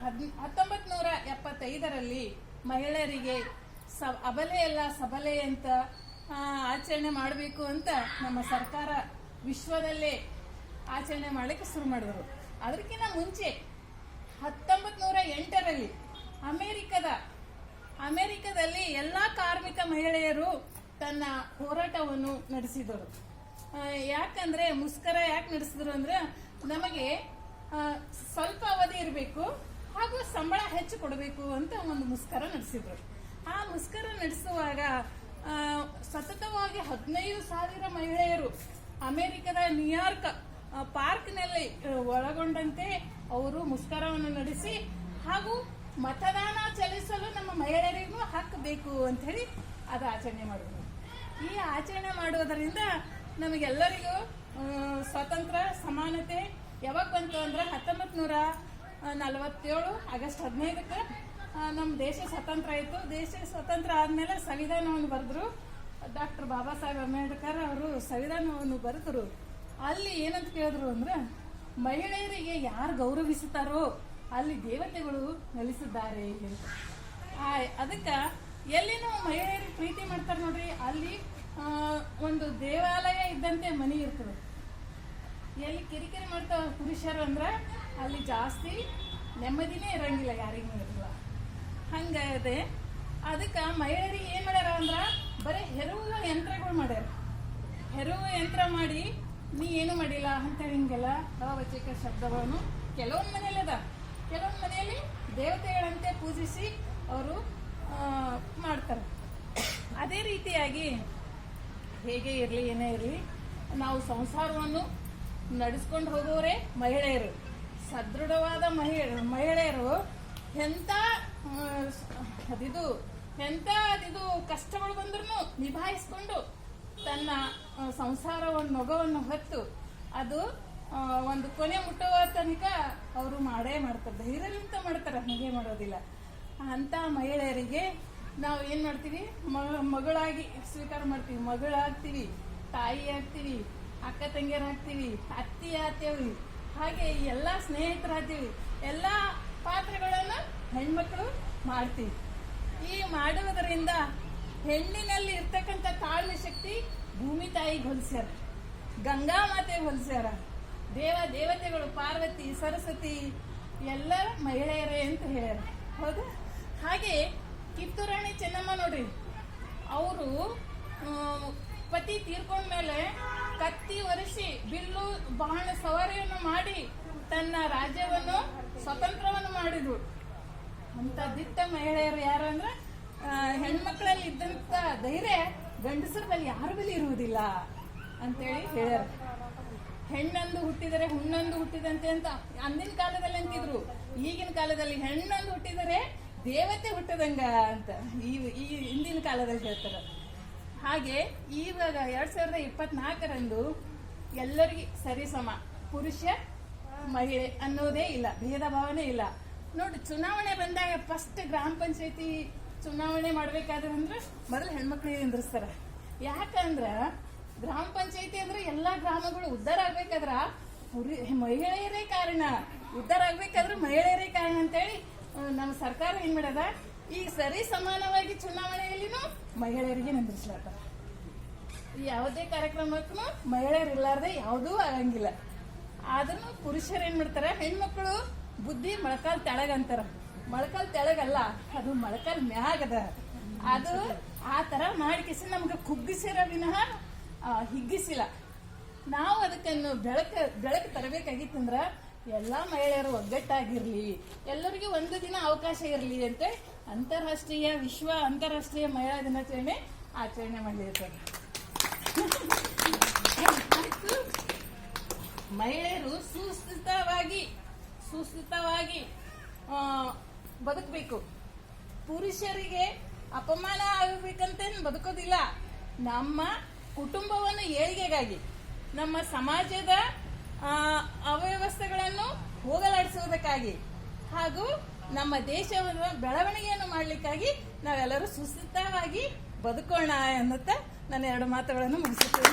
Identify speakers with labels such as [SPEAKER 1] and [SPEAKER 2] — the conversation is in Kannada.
[SPEAKER 1] 1975ರಲ್ಲಿ ಮಹಿಳೆಯರಿಗೆ ಅಬಲೆ ಅಲ್ಲ ಸಬಲೆ ಅಂತ ಆಚರಣೆ ಮಾಡಬೇಕು ಅಂತ ನಮ್ಮ ಸರ್ಕಾರ ವಿಶ್ವದಲ್ಲೇ ಆಚರಣೆ ಮಾಡಲಿಕ್ಕೆ ಶುರು ಮಾಡಿದ್ರು. ಅದಕ್ಕಿಂತ ಮುಂಚೆ 1908ರಲ್ಲಿ ಅಮೆರಿಕದಲ್ಲಿ ಎಲ್ಲ ಕಾರ್ಮಿಕ ಮಹಿಳೆಯರು ತನ್ನ ಹೋರಾಟವನ್ನು ನಡೆಸಿದರು. ಯಾಕಂದ್ರೆ ಮುಷ್ಕರ ಯಾಕೆ ನಡೆಸಿದ್ರು ಅಂದ್ರೆ ನಮಗೆ ಸ್ವಲ್ಪ ಅವಧಿ ಇರಬೇಕು ಹಾಗೂ ಸಂಬಳ ಹೆಚ್ಚು ಕೊಡಬೇಕು ಅಂತ ಒಂದು ಮುಷ್ಕರ ನಡೆಸಿದ್ರು. ಆ ಮುಷ್ಕರ ನಡೆಸುವಾಗ ಸತತವಾಗಿ 15,000 ಮಹಿಳೆಯರು ಅಮೆರಿಕದ ನ್ಯೂಯಾರ್ಕ್ ಪಾರ್ಕ್ನಲ್ಲಿ ಒಳಗೊಂಡಂತೆ ಅವರು ಮುಷ್ಕರವನ್ನು ನಡೆಸಿ ಹಾಗೂ ಮತದಾನ ಚಲಿಸಲು ನಮ್ಮ ಮಹಿಳೆಯರಿಗೂ ಹಕ್ಕು ಬೇಕು ಅಂತ ಹೇಳಿ ಅದು ಆಚರಣೆ ಮಾಡಿದ್ರು. ಈ ಆಚರಣೆ ಮಾಡುವುದರಿಂದ ನಮಗೆಲ್ಲರಿಗೂ ಸ್ವಾತಂತ್ರ್ಯ ಸಮಾನತೆ ಯಾವಾಗ ಬಂತು ಅಂದ್ರೆ 1947 ಆಗಸ್ಟ್ 15ಕ್ಕೆ ನಮ್ಮ ದೇಶ ಸ್ವತಂತ್ರ ಆಯಿತು. ದೇಶ ಸ್ವತಂತ್ರ ಆದ್ಮೇಲೆ ಸಂವಿಧಾನವನ್ನು ಬರೆದ್ರು. ಡಾಕ್ಟರ್ ಬಾಬಾ ಸಾಹೇಬ್ ಅಂಬೇಡ್ಕರ್ ಅವರು ಸಂವಿಧಾನವನ್ನು ಬರೆದ್ರು. ಅಲ್ಲಿ ಏನಂತ ಕೇಳಿದ್ರು ಅಂದ್ರೆ ಮಹಿಳೆಯರಿಗೆ ಯಾರು ಗೌರವಿಸುತ್ತಾರೋ ಅಲ್ಲಿ ದೇವತೆಗಳು ನೆಲೆಸಿದ್ದಾರೆ ಅಂತ. ಅದಕ್ಕೆ ಎಲ್ಲಿ ನಾವು ಮಹಿಳೆಯರಿಗೆ ಪ್ರೀತಿ ಮಾಡ್ತಾರೆ ನೋಡ್ರಿ, ಅಲ್ಲಿ ಒಂದು ದೇವಾಲಯ ಇದ್ದಂತೆ ಮನೆ ಇರ್ತದೆ. ಎಲ್ಲಿ ಕಿರಿಕಿರಿ ಮಾಡ್ತಾವ ಪುರುಷರು ಅಂದ್ರೆ ಅಲ್ಲಿ ಜಾಸ್ತಿ ನೆಮ್ಮದಿನೇ ಇರಂಗಿಲ್ಲ, ಯಾರಿಗೂ ಇರಲ್ಲ. ಹಂಗದೆ ಅದಕ್ಕೆ ಮಹಿಳೆಯರಿಗೆ ಏನ್ ಮಾಡ್ಯಾರ ಅಂದ್ರ ಬರೀ ಹೆರುವ ಯಂತ್ರಗಳು ಮಾಡ್ಯಾರ. ಹೆರುವ ಯಂತ್ರ ಮಾಡಿ ನೀ ಏನು ಮಾಡಿಲ್ಲ ಅಂತ ಹಿಂಗೆಲ್ಲ ಅವಚಕ ಶಬ್ದವನ್ನು ಕೆಲವೊಂದು ಮನೆಯಲ್ಲಿ ಅದ, ಕೆಲವೊಂದು ಮನೆಯಲ್ಲಿ ದೇವತೆಗಳಂತೆ ಪೂಜಿಸಿ ಅವರು ಮಾಡ್ತಾರೆ. ಅದೇ ರೀತಿಯಾಗಿ ಹೇಗೆ ಇರಲಿ ಏನೇ ಇರಲಿ ನಾವು ಸಂಸಾರವನ್ನು ನಡೆಸ್ಕೊಂಡು ಹೋಗೋರೆ ಮಹಿಳೆಯರು. ಸದೃಢವಾದ ಮಹಿಳೆಯರು ಎಂತ ಕಷ್ಟಗಳು ಬಂದ್ರೂ ನಿಭಾಯಿಸ್ಕೊಂಡು ತನ್ನ ಸಂಸಾರವನ್ನು ಮಗವನ್ನು ಹೊತ್ತು ಅದು ಒಂದು ಕೊನೆ ಮುಟ್ಟುವ ತನಕ ಅವರು ಮಾಡೇ ಮಾಡ್ತಾರೆ. ಧೈರ್ಯದಿಂದ ಮಾಡ್ತಾರೆ, ಹಾಗೆ ಮಾಡೋದಿಲ್ಲ. ಅಂತ ಮಹಿಳೆಯರಿಗೆ ನಾವು ಏನ್ ಮಾಡ್ತೀವಿ, ಮಗಳಾಗಿ ಸ್ವೀಕಾರ ಮಾಡ್ತೀವಿ, ಮಗಳಾಗ್ತೀವಿ, ತಾಯಿ ಆಗ್ತೀವಿ, ಅಕ್ಕ ತಂಗಿಯರಾಗ್ತೀವಿ, ಅತ್ತಿ ಆಗ್ತೇವಿ, ಹಾಗೆ ಎಲ್ಲ ಸ್ನೇಹಿತರಾಗ್ತೀವಿ. ಎಲ್ಲ ಪಾತ್ರಗಳನ್ನು ಹೆಣ್ಮಕ್ಳು ಮಾಡ್ತೀವಿ. ಈ ಮಾಡುವುದರಿಂದ ಹೆಣ್ಣಿನಲ್ಲಿ ಇರ್ತಕ್ಕಂಥ ತಾಳ್ಮೆ ಶಕ್ತಿ ಭೂಮಿ ತಾಯಿಗೆ ಹೊಲಿಸ್ಯಾರ, ಗಂಗಾ ಮಾತೆ ಹೊಲಿಸ್ಯಾರ, ದೇವತೆಗಳು ಪಾರ್ವತಿ ಸರಸ್ವತಿ ಎಲ್ಲ ಮಹಿಳೆಯರೇ ಅಂತ ಹೇಳ್ಯಾರ. ಹೌದಾ? ಹಾಗೆ ಕಿತ್ತೂರಾಣಿ ಚೆನ್ನಮ್ಮ ನೋಡ್ರಿ, ಅವರು ಪತಿ ತೀರ್ಕೊಂಡ್ಮೇಲೆ ಕತ್ತಿ ಒರೆಸಿ ಬಿಲ್ಲು ಬಾಣ ಸವಾರಿಯನ್ನು ಮಾಡಿ ತನ್ನ ರಾಜ್ಯವನ್ನು ಸ್ವತಂತ್ರವನ್ನು ಮಾಡಿದ್ರು. ಅಂತ ದಿಟ್ಟ ಮಹಿಳೆಯರು ಯಾರು ಅಂದ್ರೆ ಹೆಣ್ಮಕ್ಳಲ್ಲಿ ಇದ್ದಂತ ಧೈರ್ಯ ಗಂಡಸರ ಬಳಿ ಯಾರ ಬಳಿ ಇರುವುದಿಲ್ಲ ಅಂತೇಳಿ ಹೇಳ್ಯಾರ. ಹೆಣ್ಣಂದು ಹುಟ್ಟಿದರೆ ಹುಣ್ಣಂದು ಹುಟ್ಟಿದಂತೆ ಅಂತ ಅಂದಿನ ಕಾಲದಲ್ಲಿ ಅಂತಿದ್ರು. ಈಗಿನ ಕಾಲದಲ್ಲಿ ಹೆಣ್ಣಂದು ಹುಟ್ಟಿದರೆ ದೇವತೆ ಹುಟ್ಟದಂಗ ಅಂತ ಈ ಹಿಂದಿನ ಕಾಲದಲ್ಲಿ ಹೇಳ್ತಾರೆ. ಹಾಗೆ ಇವಾಗ 2024ರಂದು ಎಲ್ಲರಿಗೆ ಸರಿಸಮ, ಪುರುಷ ಮಹಿಳೆ ಅನ್ನೋದೇ ಇಲ್ಲ, ಭೇದ ಭಾವನೆ ಇಲ್ಲ. ನೋಡಿ, ಚುನಾವಣೆ ಬಂದಾಗ ಫಸ್ಟ್ ಗ್ರಾಮ ಪಂಚಾಯತಿ ಚುನಾವಣೆ ಮಾಡ್ಬೇಕಾದ್ರೆ ಅಂದ್ರೆ ಮೊದಲು ಹೆಣ್ಮಕ್ಳಿಗೆ ನಿಂದ್ರಿಸ್ತಾರ. ಯಾಕಂದ್ರ ಗ್ರಾಮ ಪಂಚಾಯತಿ ಅಂದ್ರೆ ಎಲ್ಲಾ ಗ್ರಾಮಗಳು ಉದ್ಧಾರ ಆಗ್ಬೇಕಾದ್ರ ಮಹಿಳೆಯರೇ ಕಾರಣ, ಉದ್ಧಾರ ಆಗ್ಬೇಕಾದ್ರೆ ಮಹಿಳೆಯರೇ ಕಾರಣ ಅಂತೇಳಿ ನಮ್ಮ ಸರ್ಕಾರ ಏನ್ ಮಾಡ್ಯದ, ಈಗ ಸರಿ ಸಮಾನವಾಗಿ ಚುನಾವಣೆಯಲ್ಲಿನೂ ಮಹಿಳೆಯರಿಗೆ ನಿಂದ್ರಿಸ್ಲಾರ. ಯಾವುದೇ ಕಾರ್ಯಕ್ರಮಕ್ಕೂ ಮಹಿಳೆಯರು ಇರ್ಲಾರ್ದೆ ಯಾವುದೂ ಆಗಂಗಿಲ್ಲ. ಆದ್ರೂ ಪುರುಷರು ಏನ್ ಮಾಡ್ತಾರ, ಹೆಣ್ಮಕ್ಳು ಬುದ್ಧಿ ಮೊಳಕಾಲ್ ತೆಳಗಂತಾರ. ಮೊಳಕಾಲ್ ತೆಳಗಲ್ಲ, ಅದು ಮೊಳಕಾಲ್ ಮ್ಯಾಗದ. ಅದು ಆ ತರ ಮಾಡಿಕಿಸಿ ನಮ್ಗೆ ಕುಗ್ಗಿಸಿರ ವಿನಃ ಹಿಗ್ಗಿಸಿಲ್ಲ. ನಾವು ಅದಕ್ಕನ್ನು ಬೆಳಕು ತರಬೇಕಾಗಿತ್ತಂದ್ರ ಎಲ್ಲಾ ಮಹಿಳೆಯರು ಒಗ್ಗಟ್ಟಾಗಿರ್ಲಿ, ಎಲ್ಲರಿಗೂ ಒಂದು ದಿನ ಅವಕಾಶ ಇರಲಿ ಅಂತ ವಿಶ್ವ ಅಂತಾರಾಷ್ಟ್ರೀಯ ಮಹಿಳಾ ದಿನಾಚರಣೆ ಆಚರಣೆ ಮಾಡಿರ್ತಾರೆ. ಮಹಿಳೆಯರು ಸುಸ್ಥಿತವಾಗಿ ಬದುಕಬೇಕು. ಪುರುಷರಿಗೆ ಅಪಮಾನ ಆಗಬೇಕಂತ ಬದುಕೋದಿಲ್ಲ. ನಮ್ಮ ಕುಟುಂಬವನ್ನು ಏಳಿಗೆಗಾಗಿ, ನಮ್ಮ ಸಮಾಜದ ಅವ್ಯವಸ್ಥೆಗಳನ್ನು ಹೋಗಲಾಡಿಸುವುದಕ್ಕಾಗಿ ಹಾಗೂ ನಮ್ಮ ದೇಶವನ್ನು ಬೆಳವಣಿಗೆಯನ್ನು ಮಾಡಲಿಕ್ಕಾಗಿ ನಾವೆಲ್ಲರೂ ಸುಸ್ಥಿತವಾಗಿ ಬದುಕೋಣ ಎನ್ನುತ್ತಾ ನನ್ನ 2 ಮಾತುಗಳನ್ನು ಮುಗಿಸುತ್ತೇನೆ.